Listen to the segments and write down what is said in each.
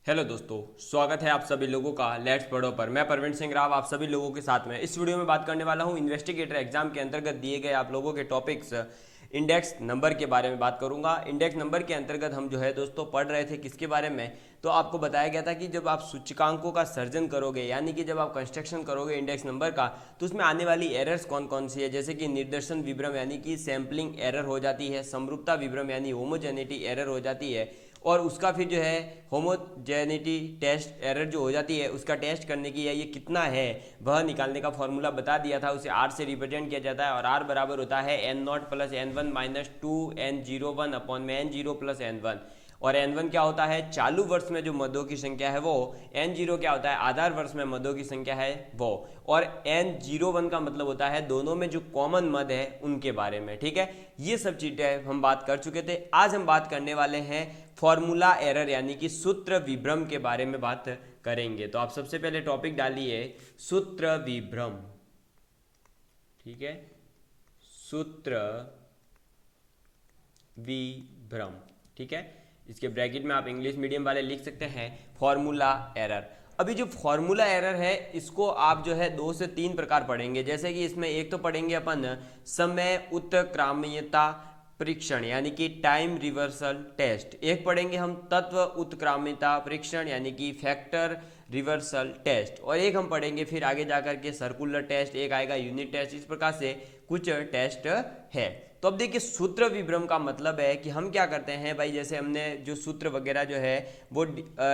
Hello दोस्तों, स्वागत है आप सभी लोगों का लेट्स पढ़ो पर। मैं प्रवीण सिंह राव आप सभी लोगों के साथ में इस वीडियो में बात करने वाला हूं इन्वेस्टिगेटर एग्जाम के अंतर्गत दिए गए आप लोगों के टॉपिक्स इंडेक्स नंबर के बारे में बात करूंगा। इंडेक्स नंबर के अंतर्गत हम जो है दोस्तों पढ़ रहे थे किसके बारे में, तो आपको बताया गया था कि जब आप सूचकांकों का सर्जन करोगे यानी कि जब आप कंस्ट्रक्शन करोगे इंडेक्स नंबर का, तो उसमें आने वाली एरर्स कौन कौन सी है, जैसे कि निर्देशन विभ्रम यानी कि सैम्पलिंग एरर हो जाती है, समरूपता विभ्रम यानी होमोजेनिटी एरर हो जाती है, और उसका फिर जो है होमोजेनिटी टेस्ट एरर जो हो जाती है उसका टेस्ट करने की ये कितना है वह निकालने का फॉर्मूला बता दिया था। उसे आर से रिप्रेजेंट किया जाता है और आर बराबर होता है N naught plus N one minus two N zero one upon में N zero plus N one. और एन वन क्या होता है, चालू वर्ष में जो मदों की संख्या है वो। एन जीरो क्या होता है, आधार वर्ष में मदों की संख्या है वो। और एन जीरो वन का मतलब होता है दोनों में जो कॉमन मद है उनके बारे में। ठीक है, ये सब चीजें हम बात कर चुके थे। आज हम बात करने वाले हैं फॉर्मूला एरर यानी कि सूत्र विभ्रम के बारे में बात करेंगे। तो आप सबसे पहले टॉपिक डालिए सूत्र विभ्रम। ठीक है, सूत्र विभ्रम। ठीक है, इसके ब्रैकेट में आप इंग्लिश मीडियम वाले लिख सकते हैं फॉर्मूला एरर। अभी जो फॉर्मूला एरर है इसको आप जो है 2 से 3 प्रकार पढ़ेंगे। जैसे कि इसमें एक तो पढ़ेंगे अपन समय उत्क्रमणीयता परीक्षण यानी कि टाइम रिवर्सल टेस्ट, एक पढ़ेंगे हम तत्व उत्क्रमणीयता परीक्षण यानी कि फैक्टर रिवर्सल टेस्ट, और एक हम पढ़ेंगे फिर आगे जाकर के सर्कुलर टेस्ट, एक आएगा यूनिट टेस्ट। इस प्रकार से कुछ टेस्ट है। तो अब देखिए सूत्र विभ्रम का मतलब है कि हम क्या करते हैं भाई, जैसे हमने जो सूत्र वगैरह जो है वो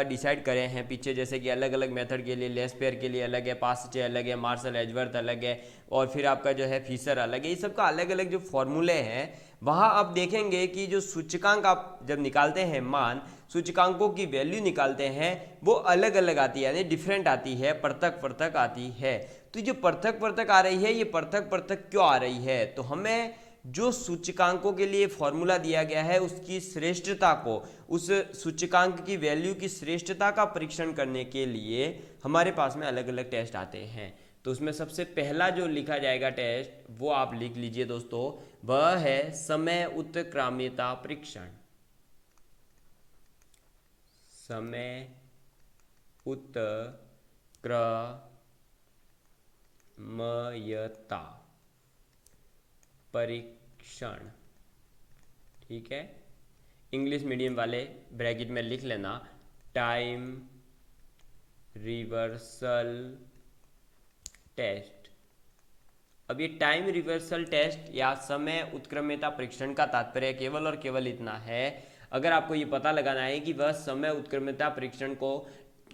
डिसाइड करे हैं पीछे, जैसे कि अलग अलग मेथड के लिए लेस पेयर के लिए अलग है, पास्चे अलग है, मार्शल एजवर्थ अलग है, और फिर आपका जो है फीसर अलग है। ये सब का अलग अलग जो फॉर्मूले हैं वहाँ आप देखेंगे कि जो सूचकांक आप जब निकालते हैं मान, सूचकांकों की वैल्यू निकालते हैं वो अलग अलग आती है यानी डिफरेंट आती है, पृथक पृथक आती है। तो जो पृथक पृथक आ रही है ये पृथक पृथक क्यों आ रही है, तो हमें जो सूचकांकों के लिए फॉर्मूला दिया गया है उसकी श्रेष्ठता को, उस सूचकांक की वैल्यू की श्रेष्ठता का परीक्षण करने के लिए हमारे पास में अलग अलग टेस्ट आते हैं। तो उसमें सबसे पहला जो लिखा जाएगा टेस्ट वो आप लिख लीजिए दोस्तों, वह है समय उत्क्रमणीयता परीक्षण। समय उत्क्रमणीयता परीक्षण। ठीक है, इंग्लिश मीडियम वाले ब्रैकेट में लिख लेना टाइम रिवर्सल टेस्ट। अब ये टाइम रिवर्सल टेस्ट या समय उत्क्रमणीयता परीक्षण का तात्पर्य केवल और केवल इतना है, अगर आपको ये पता लगाना है कि वह समय उत्क्रमणीयता परीक्षण को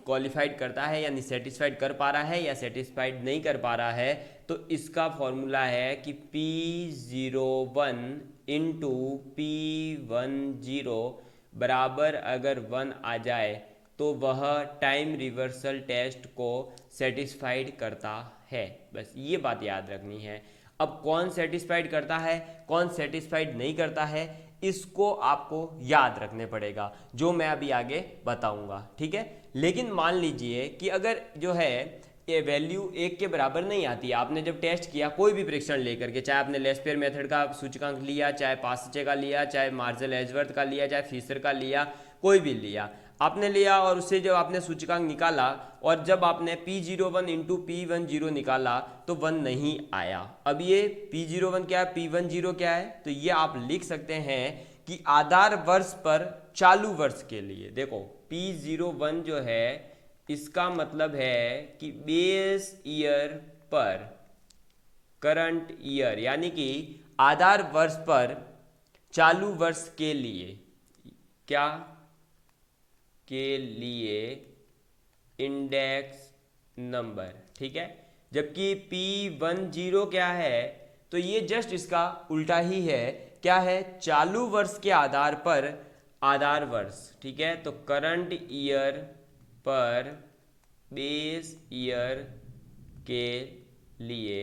क्वालिफाइड करता है यानी सेटिस्फाइड कर पा रहा है या सेटिस्फाइड नहीं कर पा रहा है, तो इसका फॉर्मूला है कि P01 इंटू P10 बराबर अगर 1 आ जाए तो वह टाइम रिवर्सल टेस्ट को सेटिस्फाइड करता है। बस ये बात याद रखनी है। अब कौन सेटिस्फाइड करता है कौन सेटिस्फाइड नहीं करता है इसको आपको याद रखने पड़ेगा, जो मैं अभी आगे बताऊंगा। ठीक है, लेकिन मान लीजिए कि अगर जो है ये वैल्यू 1 के बराबर नहीं आती, आपने जब टेस्ट किया कोई भी परीक्षण लेकर के, चाहे आपने लेस्पेयर मेथड का सूचकांक लिया, चाहे पास्चे का लिया, चाहे मार्शल एजवर्थ का लिया, चाहे फीसर का लिया, कोई भी लिया आपने लिया, और उससे जब आपने सूचकांक निकाला और जब आपने P01 इंटू P10 निकाला तो 1 नहीं आया। अब ये P01 क्या है, P10 क्या है, तो ये आप लिख सकते हैं कि आधार वर्ष पर चालू वर्ष के लिए, देखो P01 जो है इसका मतलब है कि बेस ईयर पर करंट ईयर यानी कि आधार वर्ष पर चालू वर्ष के लिए, क्या के लिए इंडेक्स नंबर। ठीक है, जबकि P10 क्या है, तो ये जस्ट इसका उल्टा ही है, क्या है, चालू वर्ष के आधार पर आधार वर्ष। ठीक है, तो करंट ईयर पर बेस ईयर के लिए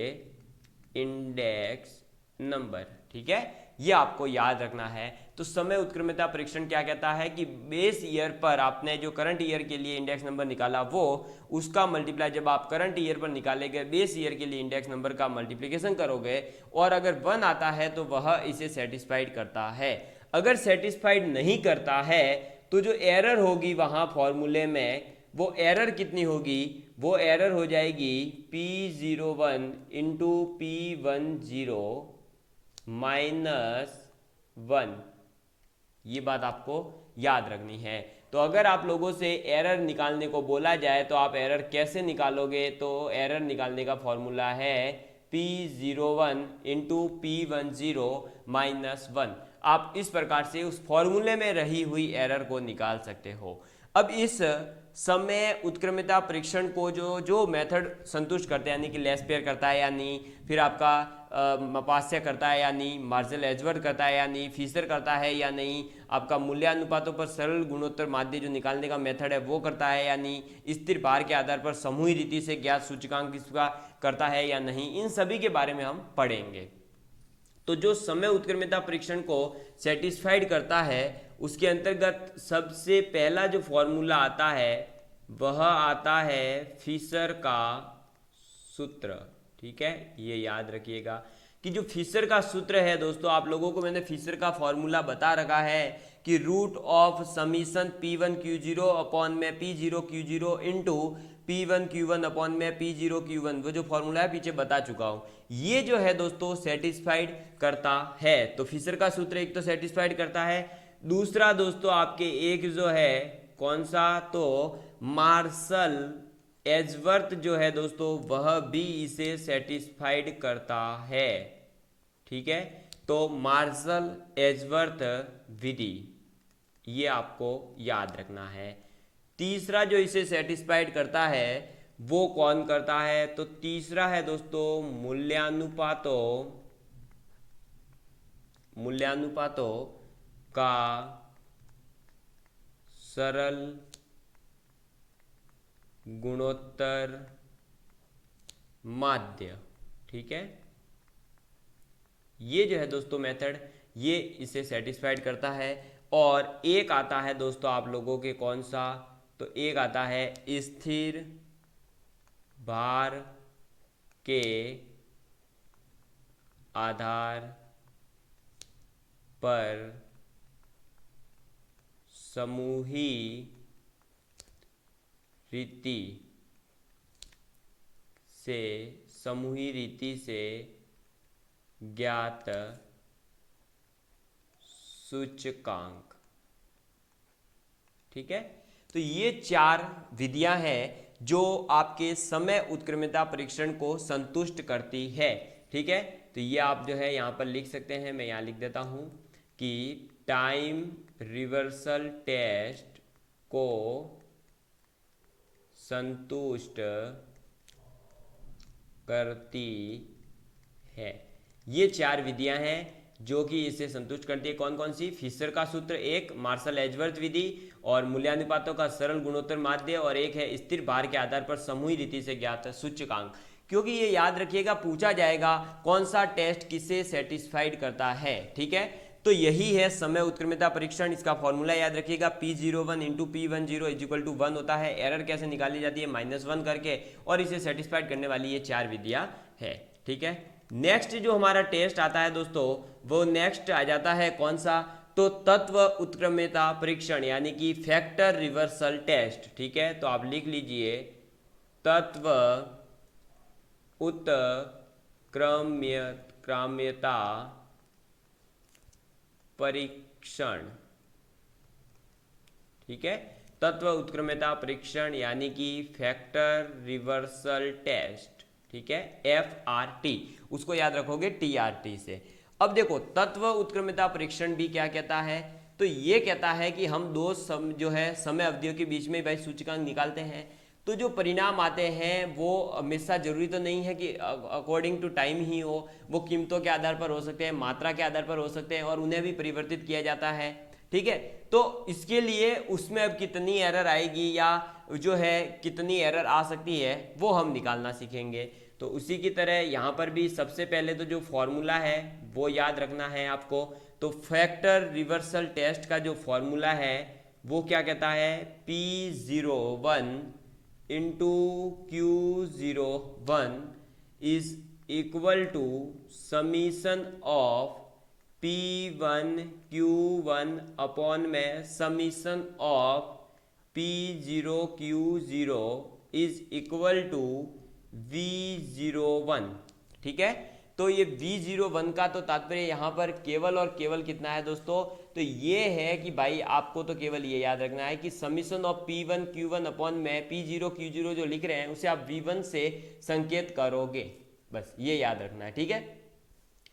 इंडेक्स नंबर। ठीक है, ये आपको याद रखना है। तो समय उत्क्रमणीयता परीक्षण क्या कहता है कि बेस ईयर पर आपने जो करंट ईयर के लिए इंडेक्स नंबर निकाला वो उसका मल्टीप्लाई, जब आप करंट ईयर पर निकालेंगे बेस ईयर के लिए इंडेक्स नंबर का मल्टीप्लिकेशन करोगे और अगर 1 आता है तो वह इसे सेटिस्फाइड करता है। अगर सेटिस्फाइड नहीं करता है तो जो एरर होगी वहाँ फॉर्मूले में, वो एरर कितनी होगी, वो एरर हो जाएगी P01 इंटू P10 -1। ये बात आपको याद रखनी है। तो अगर आप लोगों से एरर निकालने को बोला जाए तो आप एरर कैसे निकालोगे, तो एरर निकालने का फॉर्मूला है P01 इंटू P10 -1। आप इस प्रकार से उस फॉर्मूले में रही हुई एरर को निकाल सकते हो। अब इस समय उत्क्रमिता परीक्षण को जो जो मेथड संतुष्ट करते हैं, यानी कि लेस्पेयर करता है या नहीं, फिर आपका मपास्य करता है या नहीं, मार्शल एजवर्थ करता है या नहीं, फिशर करता है या नहीं, आपका मूल्यानुपातों पर सरल गुणोत्तर माध्य जो निकालने का मेथड है वो करता है या नहीं, स्थिर भार के आधार पर समूही रीति से ज्ञात सूचकांक इसका करता है या नहीं, इन सभी के बारे में हम पढ़ेंगे। तो जो समय उत्क्रमिता परीक्षण को सेटिस्फाइड करता है उसके अंतर्गत सबसे पहला जो फॉर्मूला आता है वह आता है फिशर का सूत्र। ठीक है, ये याद रखिएगा कि जो फिशर का सूत्र है दोस्तों, आप लोगों को मैंने फिशर का फॉर्मूला बता रखा है कि root of summation P1Q0 upon में P0Q0 इंटू P1Q1 अपॉन में P0Q1, वो जो फॉर्मूला है पीछे बता चुका हूं। ये जो है दोस्तों सेटिस्फाइड करता है। तो फिशर का सूत्र एक तो सेटिस्फाइड करता है, दूसरा दोस्तों आपके एक जो है कौन सा, तो मार्शल एजवर्थ जो है दोस्तों वह भी इसे सेटिस्फाइड करता है। ठीक है, तो मार्शल एजवर्थ विधि ये आपको याद रखना है। तीसरा जो इसे सेटिस्फाइड करता है वो कौन करता है, तो तीसरा है दोस्तों मूल्यानुपातों का सरल गुणोत्तर माध्य। ठीक है, ये जो है दोस्तों मेथड ये इसे सेटिस्फाइड करता है। और एक आता है दोस्तों आप लोगों के कौन सा, तो एक आता है स्थिर भार के आधार पर समूही रीति से ज्ञात सूचकांक। ठीक है, तो ये चार विधियां हैं जो आपके समय उत्क्रमिता परीक्षण को संतुष्ट करती है। ठीक है, तो ये आप जो है यहां पर लिख सकते हैं, मैं यहां लिख देता हूं कि टाइम रिवर्सल टेस्ट को संतुष्ट करती है। ये चार विधियां हैं जो कि इसे संतुष्ट करती है। कौन कौन सी, फिशर का सूत्र एक, मार्शल एजवर्थ विधि और मूल्यानुपातों का सरल गुणोत्तर माध्य, और एक है स्थिर भार के आधार पर समूही रीति से ज्ञात सूचकांक। क्योंकि ये याद रखिएगा पूछा जाएगा कौन सा टेस्ट किसे सेटिस्फाइड करता है। ठीक है, तो यही है समय उत्क्रमिता परीक्षण। इसका फॉर्मूला याद रखिएगा P01 into P10 is equal to 1 होता है। एरर कैसे निकाली जाती है, -1 करके, और इसे सेटिस्फाइड करने वाली ये चार विधियां है। ठीक है, नेक्स्ट जो हमारा टेस्ट आता है दोस्तों वो नेक्स्ट आ जाता है कौन सा, तो तत्व उत्क्रमिता परीक्षण यानी कि फैक्टर रिवर्सल टेस्ट। ठीक है, तो आप लिख लीजिए तत्व उत्क्रम्यता परीक्षण। ठीक है, तत्व उत्क्रम्यता परीक्षण यानी कि फैक्टर रिवर्सल टेस्ट। ठीक है, FRT, उसको याद रखोगे TRT से। अब देखो तत्व उत्क्रम्यता परीक्षण भी क्या कहता है, तो ये कहता है कि हम दो जो है समय अवधियों के बीच में भाई सूचकांक निकालते हैं, तो जो परिणाम आते हैं वो हमेशा जरूरी तो नहीं है कि अकॉर्डिंग टू टाइम ही हो, वो कीमतों के आधार पर हो सकते हैं, मात्रा के आधार पर हो सकते हैं, और उन्हें भी परिवर्तित किया जाता है। ठीक है, तो इसके लिए उसमें अब कितनी एरर आएगी या जो है कितनी एरर आ सकती है वो हम निकालना सीखेंगे। तो उसी की तरह यहाँ पर भी सबसे पहले तो जो फॉर्मूला है वो याद रखना है आपको। तो फैक्टर रिवर्सल टेस्ट का जो फॉर्मूला है वो क्या कहता है, P01 into Q01 is equal to summation of P1 Q1 upon में summation of P0 Q0 is equal to V01। ठीक है, तो ये V01 का तो तात्पर्य यहाँ पर केवल और केवल कितना है दोस्तों, तो ये है कि भाई आपको तो केवल ये याद रखना है कि summation of P1 Q1 upon में P0 Q0 जो लिख रहे हैं उसे आप V1 से संकेत करोगे, बस ये याद रखना है। ठीक है,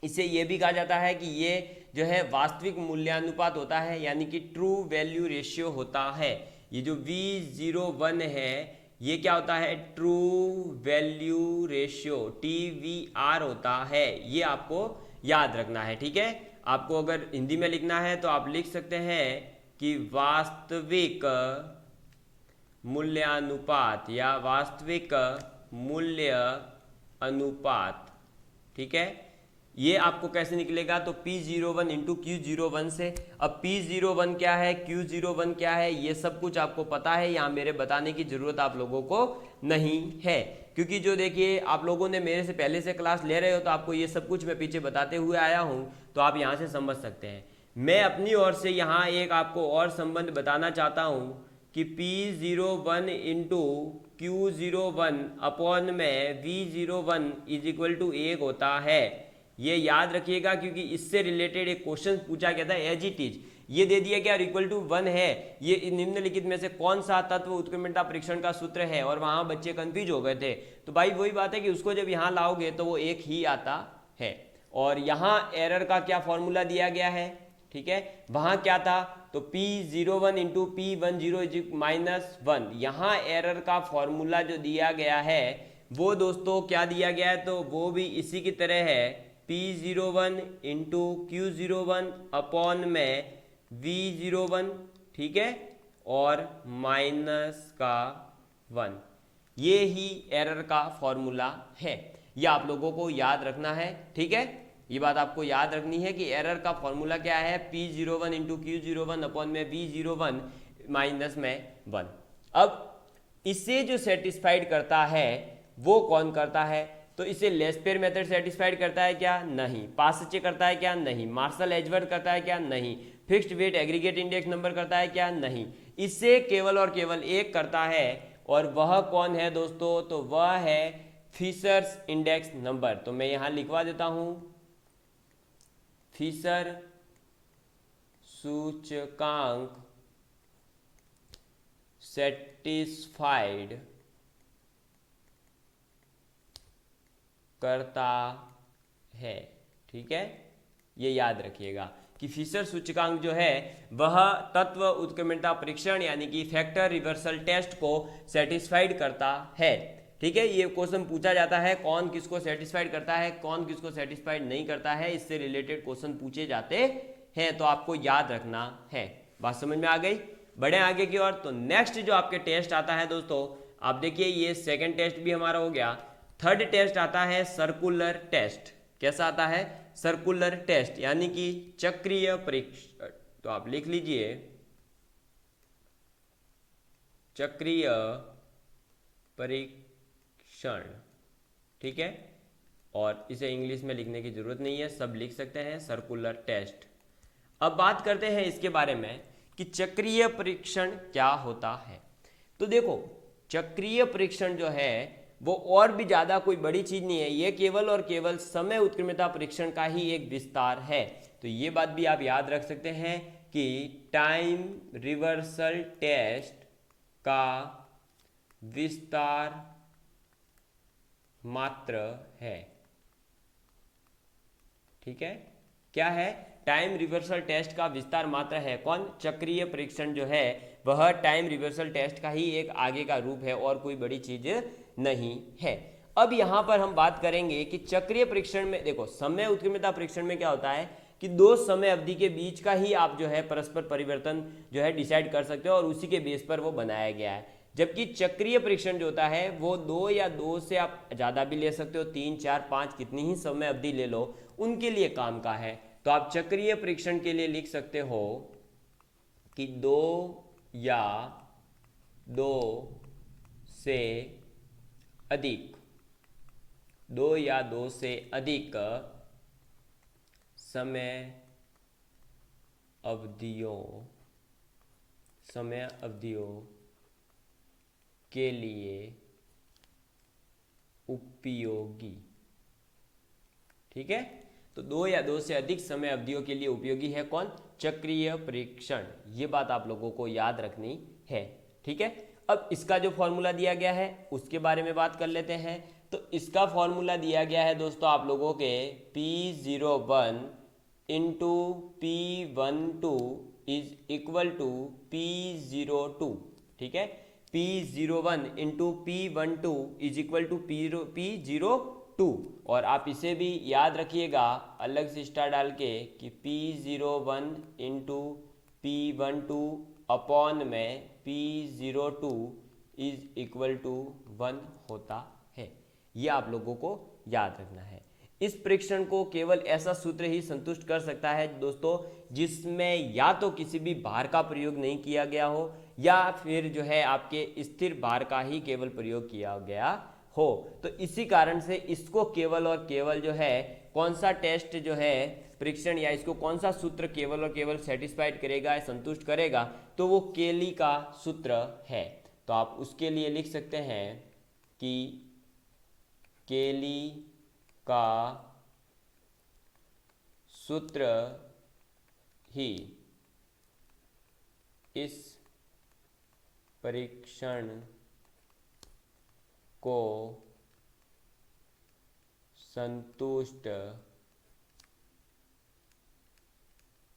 इसे ये भी कहा जाता है कि ये जो है वास्तविक मूल्यानुपात होता है, यानी कि ट्रू वैल्यू रेशियो होता है। ये जो V01 है ये क्या होता है, ट्रू वैल्यू रेशियो TVR होता है, ये आपको याद रखना है। ठीक है, आपको अगर हिंदी में लिखना है तो आप लिख सकते हैं कि वास्तविक मूल्यानुपात या वास्तविक मूल्य अनुपात। ठीक है, ये आपको कैसे निकलेगा, तो P01 इंटू Q01 से। अब P01 क्या है, Q01 क्या है, ये सब कुछ आपको पता है, यहाँ मेरे बताने की जरूरत आप लोगों को नहीं है, क्योंकि जो देखिए आप लोगों ने मेरे से पहले से क्लास ले रहे हो तो आपको ये सब कुछ मैं पीछे बताते हुए आया हूँ, तो आप यहाँ से समझ सकते हैं। मैं अपनी ओर से यहाँ एक आपको और संबंध बताना चाहता हूँ कि P01 इंटू Q01 अपॉन में V01 इज इक्वल टू 1 होता है। ये याद रखिएगा, क्योंकि इससे रिलेटेड एक क्वेश्चन पूछा गया था एज इट इज, ये दे दिया गया इक्वल टू 1 है, ये निम्नलिखित में से कौन सा तत्व उत्क्रमणता परीक्षण का सूत्र है, और वहां बच्चे कंफ्यूज हो गए थे। तो भाई वही बात है कि उसको जब यहाँ लाओगे तो वो एक ही आता है, और यहाँ एरर का क्या फॉर्मूला दिया गया है। ठीक है, वहां क्या था, तो P01 इंटू P10 माइनस 1, यहाँ एरर का फॉर्मूला जो दिया गया है वो दोस्तों क्या दिया गया है, तो वो भी इसी की तरह है, P01 इंटू Q01 अपॉन में V01। ठीक है, और माइनस का 1, ये ही एरर का फॉर्मूला है, ये आप लोगों को याद रखना है। ठीक है, ये बात आपको याद रखनी है कि एरर का फॉर्मूला क्या है, P01 इंटू Q01 अपॉन में V01 माइनस में 1। अब इसे जो सेटिस्फाइड करता है वो कौन करता है, तो इसे लेस्पेयर मेथड सेटिस्फाइड करता है क्या, नहीं। पासचे करता है क्या, नहीं। मार्शल एजवर्थ करता है क्या, नहीं। Fixed weight aggregate index number करता है क्या, नहीं। इससे केवल और केवल एक करता है, और वह कौन है दोस्तों, तो वह है फिशर्स इंडेक्स नंबर। तो मैं यहां लिखवा देता हूं, फिशर सूचकांक सेटिस्फाइड करता है। ठीक है, ये याद रखिएगा कि फिशर सूचकांक जो है वह तत्व उत्क्रमणता परीक्षण यानी कि फैक्टर रिवर्सल टेस्ट को सेटिस्फाइड करता है। ठीक है, ये क्वेश्चन पूछा जाता है कौन किसको सेटिस्फाइड करता है, कौन किसको सेटिस्फाइड नहीं करता है, इससे रिलेटेड क्वेश्चन पूछे जाते हैं, तो आपको याद रखना है। बात समझ में आ गई, बढ़े आगे की ओर। तो नेक्स्ट जो आपके टेस्ट आता है दोस्तों, आप देखिए ये सेकंड टेस्ट भी हमारा हो गया। थर्ड टेस्ट आता है सर्कुलर टेस्ट। कैसा आता है, सर्कुलर टेस्ट यानी कि चक्रीय परीक्षण। तो आप लिख लीजिए चक्रीय परीक्षण। ठीक है, और इसे इंग्लिश में लिखने की जरूरत नहीं है, सब लिख सकते हैं सर्कुलर टेस्ट। अब बात करते हैं इसके बारे में कि चक्रीय परीक्षण क्या होता है। तो देखो चक्रीय परीक्षण जो है वो और भी ज्यादा कोई बड़ी चीज नहीं है, ये केवल और केवल समय उत्क्रमणता परीक्षण का ही एक विस्तार है। तो ये बात भी आप याद रख सकते हैं कि टाइम रिवर्सल टेस्ट का विस्तार मात्र है। ठीक है, क्या है, टाइम रिवर्सल टेस्ट का विस्तार मात्र है। कौन, चक्रीय परीक्षण जो है वह टाइम रिवर्सल टेस्ट का ही एक आगे का रूप है, और कोई बड़ी चीज नहीं है। अब यहां पर हम बात करेंगे कि चक्रीय परीक्षण में देखो समय उत्क्रमणता परीक्षण में क्या होता है कि दो समय अवधि के बीच का ही आप जो है परस्पर परिवर्तन जो है डिसाइड कर सकते हो, और उसी के बेस पर वो बनाया गया है। जबकि चक्रीय परीक्षण जो होता है वो दो या दो से आप ज्यादा भी ले सकते हो, 3 4 5 कितनी ही समय अवधि ले लो, उनके लिए काम का है। तो आप चक्रीय परीक्षण के लिए लिख सकते हो कि दो या दो से अधिक, दो या दो से अधिक समय अवधियों समय अवधियों के लिए उपयोगी। ठीक है, तो दो या दो से अधिक समय अवधियों के लिए उपयोगी है कौन? चक्रीय परीक्षण। ये बात आप लोगों को याद रखनी है। ठीक है, अब इसका जो फॉर्मूला दिया गया है उसके बारे में बात कर लेते हैं। तो इसका फॉर्मूला दिया गया है दोस्तों आप लोगों के P01 into P12 is equal to P02। ठीक है, P01 into P12 is equal to P02। और आप इसे भी याद रखिएगा अलग से स्टार डाल के कि P01 इंटू P12 अपॉन में P02 इज इक्वल टू 1 होता है। ये आप लोगों को याद रखना है। इस परीक्षण को केवल ऐसा सूत्र ही संतुष्ट कर सकता है दोस्तों जिसमें या तो किसी भी भार का प्रयोग नहीं किया गया हो या फिर जो है आपके स्थिर भार का ही केवल प्रयोग किया गया हो। तो इसी कारण से इसको केवल और केवल जो है कौन सा टेस्ट जो है परीक्षण या इसको कौन सा सूत्र केवल और केवल सेटिस्फाइड करेगा, संतुष्ट करेगा, तो वो केली का सूत्र है। तो आप उसके लिए लिख सकते हैं कि केली का सूत्र ही इस परीक्षण को संतुष्ट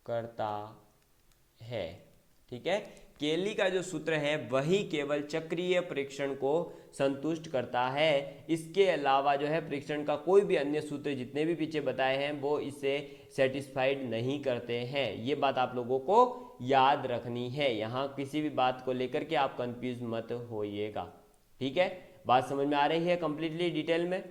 करता है। ठीक है, केली का जो सूत्र है वही केवल चक्रीय परीक्षण को संतुष्ट करता है। इसके अलावा जो है परीक्षण का कोई भी अन्य सूत्र जितने भी पीछे बताए हैं वो इसे सेटिस्फाइड नहीं करते हैं। ये बात आप लोगों को याद रखनी है। यहाँ किसी भी बात को लेकर के आप कंफ्यूज मत होइएगा। ठीक है, बात समझ में आ रही है कंप्लीटली डिटेल में?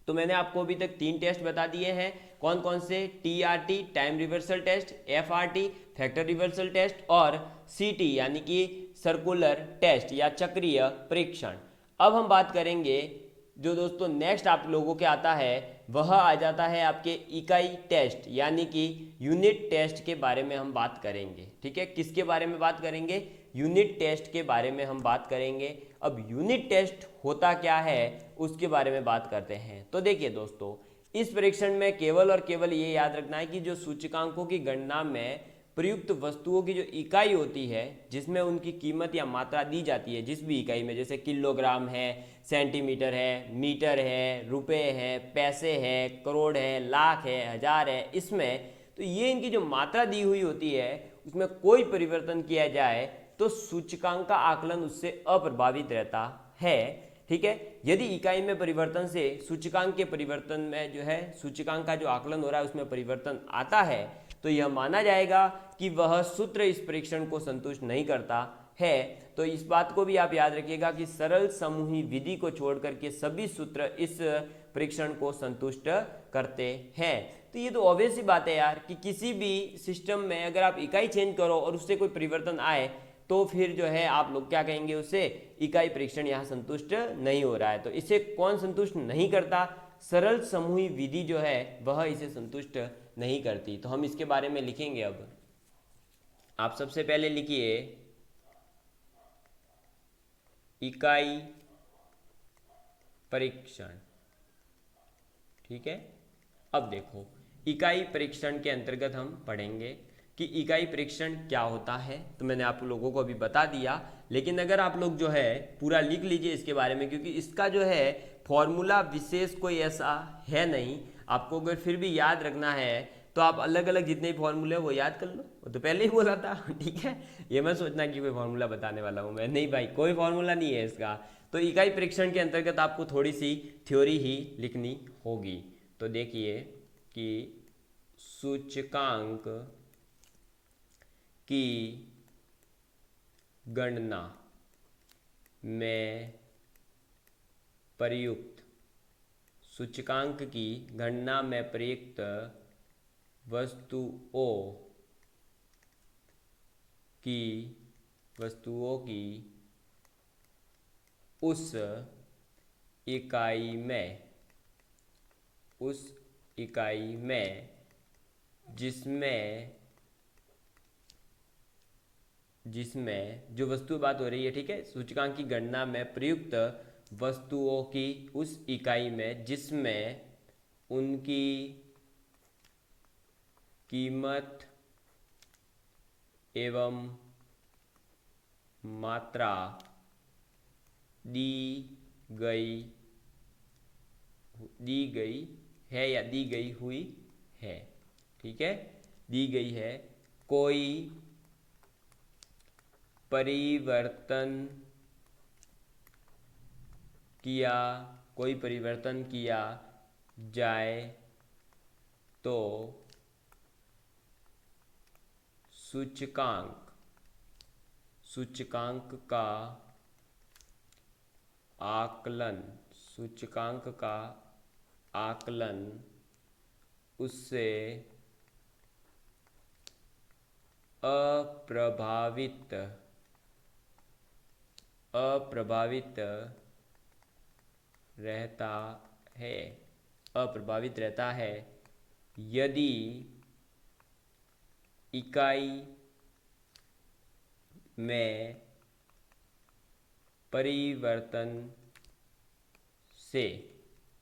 तो मैंने आपको अभी तक 3 टेस्ट बता दिए हैं। कौन कौन से? TRT time reversal test, FRT factor reversal test और CT यानी कि सर्कुलर टेस्ट या चक्रीय परीक्षण। अब हम बात करेंगे जो दोस्तों नेक्स्ट आप लोगों के आता है वह आ जाता है आपके इकाई टेस्ट यानी कि यूनिट टेस्ट के बारे में हम बात करेंगे। ठीक है, किसके बारे में बात करेंगे? यूनिट टेस्ट के बारे में हम बात करेंगे। अब यूनिट टेस्ट होता क्या है उसके बारे में बात करते हैं। तो देखिए दोस्तों, इस परीक्षण में केवल और केवल ये याद रखना है कि जो सूचकांकों की गणना में प्रयुक्त वस्तुओं की जो इकाई होती है जिसमें उनकी कीमत या मात्रा दी जाती है जिस भी इकाई में, जैसे किलोग्राम है, सेंटीमीटर है, मीटर है, रुपए है, पैसे है, करोड़ है, लाख है, हजार है, इसमें तो ये इनकी जो मात्रा दी हुई होती है उसमें कोई परिवर्तन किया जाए तो सूचकांक का आकलन उससे अप्रभावित रहता है। ठीक है, यदि इकाई में परिवर्तन से सूचकांक के परिवर्तन में जो है सूचकांक का जो आकलन हो रहा है उसमें परिवर्तन आता है तो यह माना जाएगा कि वह सूत्र इस परीक्षण को संतुष्ट नहीं करता है। तो इस बात को भी आप याद रखिएगा कि सरल समूही विधि को छोड़ करके सभी सूत्र इस परीक्षण को संतुष्ट करते हैं। तो ये तो ऑब्वियस सी बात है यार कि किसी भी सिस्टम में अगर आप इकाई चेंज करो और उससे कोई परिवर्तन आए तो फिर जो है आप लोग क्या कहेंगे, उसे इकाई परीक्षण यहाँ संतुष्ट नहीं हो रहा है। तो इसे कौन संतुष्ट नहीं करता? सरल समूही विधि जो है वह इसे संतुष्ट नहीं करती। तो हम इसके बारे में लिखेंगे। अब आप सबसे पहले लिखिए इकाई परीक्षण। ठीक है, अब देखो इकाई परीक्षण के अंतर्गत हम पढ़ेंगे कि इकाई परीक्षण क्या होता है। तो मैंने आप लोगों को अभी बता दिया, लेकिन अगर आप लोग जो है पूरा लिख लीजिए इसके बारे में, क्योंकि इसका जो है फॉर्मूला विशेष कोई ऐसा है नहीं। आपको अगर फिर भी याद रखना है तो आप अलग अलग जितने भी फॉर्मूले हैं वो याद कर लो। वो तो पहले ही बोला था। ठीक है, ये मत सोचना कि कोई फॉर्मूला बताने वाला हूँ मैं, नहीं भाई, कोई फॉर्मूला नहीं है इसका। तो इकाई परीक्षण के अंतर्गत आपको थोड़ी सी थ्योरी ही लिखनी होगी। तो देखिए कि सूचकांक की गणना में प्रयुक्त सूचकांक की गणना में प्रयुक्त वस्तुओं की उस इकाई में जिसमें जिसमें जो वस्तु बात हो रही है, ठीक है, सूचकांक की गणना में प्रयुक्त वस्तुओं की उस इकाई में जिसमें उनकी कीमत एवं मात्रा दी गई है या दी गई हुई है, ठीक है, दी गई है, कोई परिवर्तन किया जाए तो सूचकांक का आकलन उससे अप्रभावित रहता है यदि इकाई में परिवर्तन से,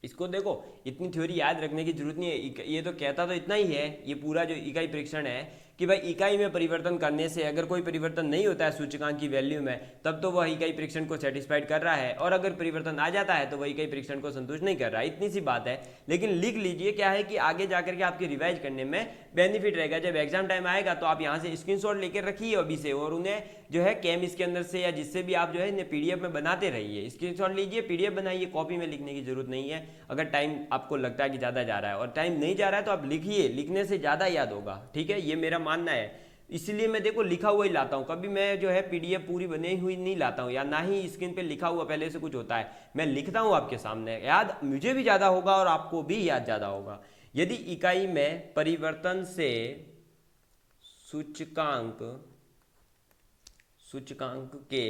इसको देखो, इतनी थ्योरी याद रखने की जरूरत नहीं है, ये तो कहता तो इतना ही है, ये पूरा जो इकाई परीक्षण है कि भाई इकाई में परिवर्तन करने से अगर कोई परिवर्तन नहीं होता है सूचकांक की वैल्यू में, तब तो वह इकाई परीक्षण को सेटिस्फाइड कर रहा है, और अगर परिवर्तन आ जाता है तो वह इकाई परीक्षण को संतुष्ट नहीं कर रहा है। इतनी सी बात है, लेकिन लिख लीजिए, क्या है कि आगे जाकर के आपके रिवाइज करने में बेनिफिट रहेगा। जब एग्जाम टाइम आएगा तो आप यहाँ से स्क्रीनशॉट लेकर रखिए अभी से, और उन्हें जो है कैम इसके अंदर से या जिससे भी आप जो है इन्हें पीडीएफ में बनाते रहिए, स्क्रीनशॉट लीजिए, पीडीएफ बनाइए, कॉपी में लिखने की जरूरत नहीं है। अगर टाइम आपको लगता है कि ज़्यादा जा रहा है और टाइम नहीं जा रहा है तो आप लिखिए, लिखने से ज़्यादा याद होगा, ठीक है, ये मेरा मानना है। इसलिए मैं देखो लिखा हुआ ही लाता हूँ, कभी मैं जो है पीडीएफ पूरी बनी हुई नहीं लाता हूँ, या ना ही स्क्रीन पे लिखा हुआ पहले से कुछ होता है, मैं लिखता हूँ आपके सामने, याद मुझे भी ज़्यादा होगा और आपको भी याद ज़्यादा होगा। यदि इकाई में परिवर्तन से सूचकांक के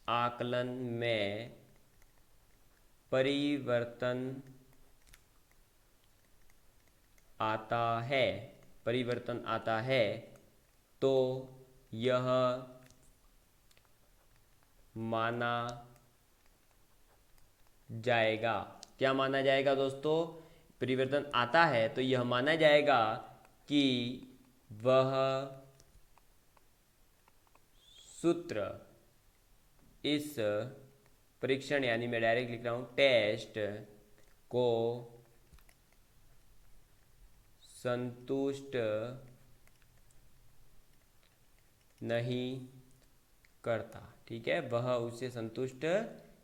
आकलन में परिवर्तन आता है तो यह माना जाएगा, क्या माना जाएगा दोस्तों, परिवर्तन आता है तो यह माना जाएगा कि वह सूत्र इस परीक्षण, यानी मैं डायरेक्ट लिख रहा हूं, टेस्ट को संतुष्ट नहीं करता, ठीक है, वह उसे संतुष्ट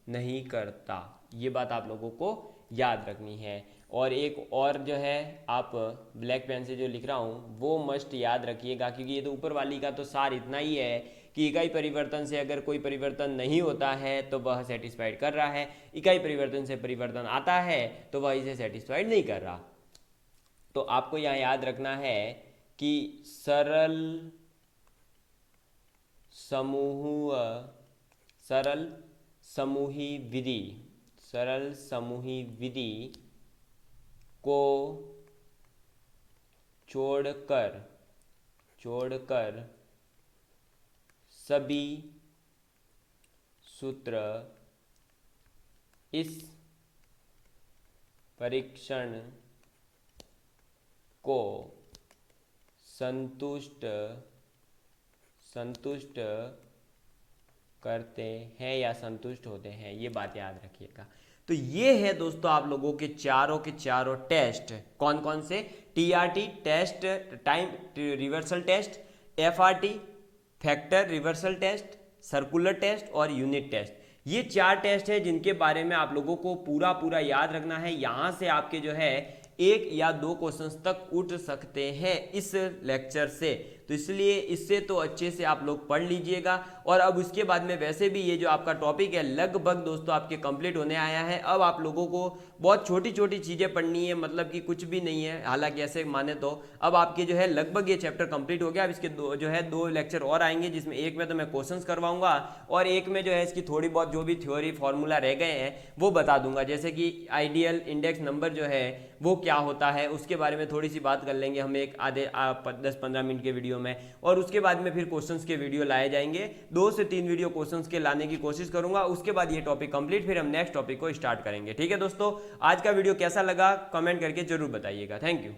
नहीं करता, ये बात आप लोगों को याद रखनी है। और एक और जो है, आप ब्लैक पेन से जो लिख रहा हूँ वो मस्ट याद रखिएगा, क्योंकि ये तो ऊपर वाली का तो सार इतना ही है कि इकाई परिवर्तन से अगर कोई परिवर्तन नहीं होता है तो वह सेटिस्फाइड कर रहा है, इकाई परिवर्तन से परिवर्तन आता है तो वह इसे सेटिस्फाइड नहीं कर रहा। तो आपको यहाँ याद रखना है कि सरल समूही विधि को छोड़कर सभी सूत्र इस परीक्षण को संतुष्ट करते हैं या संतुष्ट होते हैं, ये बात याद रखिएगा। तो ये है दोस्तों आप लोगों के चारों टेस्ट, कौन कौन से, TRT test, time reversal test, FRT factor reversal test, circular test और यूनिट टेस्ट। ये 4 टेस्ट है जिनके बारे में आप लोगों को पूरा याद रखना है। यहाँ से आपके जो है 1 या 2 क्वेश्चंस तक उठ सकते हैं इस लेक्चर से। तो इसलिए इससे तो अच्छे से आप लोग पढ़ लीजिएगा। और अब उसके बाद में वैसे भी ये जो आपका टॉपिक है लगभग दोस्तों आपके कंप्लीट होने आया है। अब आप लोगों को बहुत छोटी छोटी चीज़ें पढ़नी है, मतलब कि कुछ भी नहीं है, हालांकि ऐसे माने तो अब आपके जो है लगभग ये चैप्टर कंप्लीट हो गया। अब इसके दो लेक्चर और आएंगे, जिसमें एक में तो मैं क्वेश्चंस करवाऊंगा और एक में जो है इसकी थोड़ी बहुत जो भी थ्योरी फार्मूला रह गए हैं वो बता दूंगा, जैसे कि आइडियल इंडेक्स नंबर जो है वो क्या होता है उसके बारे में थोड़ी सी बात कर लेंगे हम एक आधे 10-15 मिनट के वीडियो में। और उसके बाद में फिर क्वेश्चंस के वीडियो लाए जाएंगे, 2 से 3 वीडियो क्वेश्चंस के लाने की कोशिश करूंगा। उसके बाद ये टॉपिक कंप्लीट, फिर हम नेक्स्ट टॉपिक को स्टार्ट करेंगे। ठीक है दोस्तों, आज का वीडियो कैसा लगा कमेंट करके जरूर बताइएगा। Thank you.